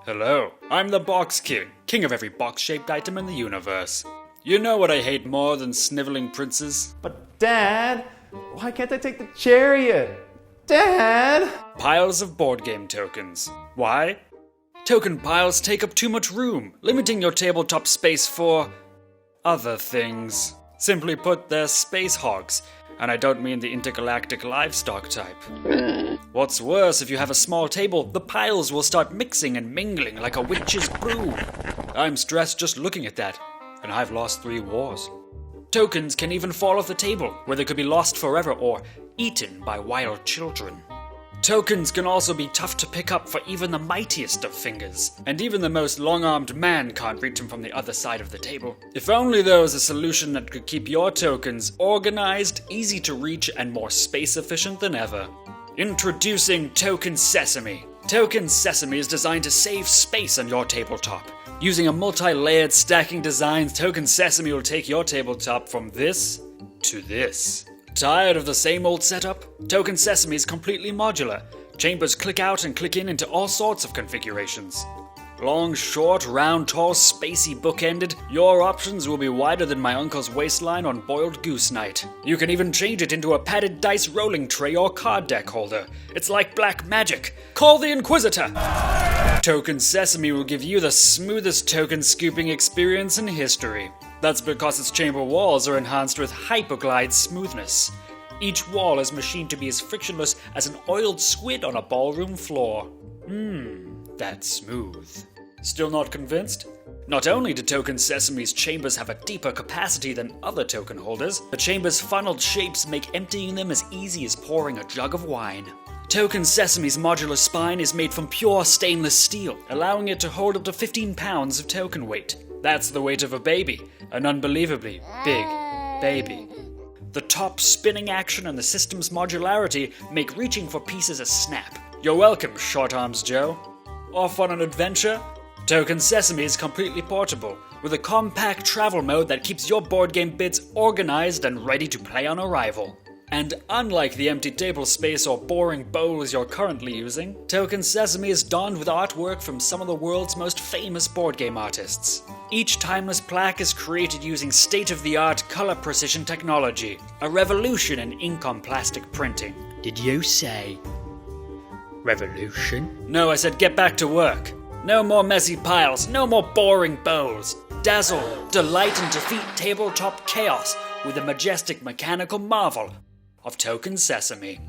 Hello, I'm the Box king of every box-shaped item in the universe. You know what I hate more than sniveling princes? But Dad, why can't I take the chariot? Dad! Piles of board game tokens. Why? Token piles take up too much room, limiting your tabletop space for other things. Simply put, they're space hogs, and I don't mean the intergalactic livestock type. What's worse, if you have a small table, the piles will start mixing and mingling like a witch's brew. I'm stressed just looking at that, and I've lost 3 wars. Tokens can even fall off the table, where they could be lost forever or eaten by wild children. Tokens can also be tough to pick up for even the mightiest of fingers, and even the most long-armed man can't reach them from the other side of the table. If only there was a solution that could keep your tokens organized, easy to reach, and more space-efficient than ever. Introducing Token Sesame. Token Sesame is designed to save space on your tabletop. Using a multi-layered stacking design, Token Sesame will take your tabletop from this to this. Tired of the same old setup? Token Sesame is completely modular. Chambers click out and click in into all sorts of configurations. Long, short, round, tall, spacey, bookended, your options will be wider than my uncle's waistline on boiled goose night. You can even change it into a padded dice rolling tray or card deck holder. It's like black magic. Call the Inquisitor! Token Sesame will give you the smoothest token scooping experience in history. That's because its chamber walls are enhanced with hyperglide smoothness. Each wall is machined to be as frictionless as an oiled squid on a ballroom floor. That's smooth. Still not convinced? Not only do Token Sesame's chambers have a deeper capacity than other token holders, the chamber's funneled shapes make emptying them as easy as pouring a jug of wine. Token Sesame's modular spine is made from pure stainless steel, allowing it to hold up to 15 pounds of token weight. That's the weight of a baby, an unbelievably big baby. The top spinning action and the system's modularity make reaching for pieces a snap. You're welcome, Short Arms Joe. Off on an adventure? Token Sesame is completely portable, with a compact travel mode that keeps your board game bits organized and ready to play on arrival. And unlike the empty table space or boring bowls you're currently using, Token Sesame is donned with artwork from some of the world's most famous board game artists. Each timeless plaque is created using state-of-the-art color precision technology, a revolution in ink on plastic printing. Did you say revolution? No, I said get back to work. No more messy piles, no more boring bowls. Dazzle, delight, and defeat tabletop chaos with the majestic mechanical marvel of Token Sesame.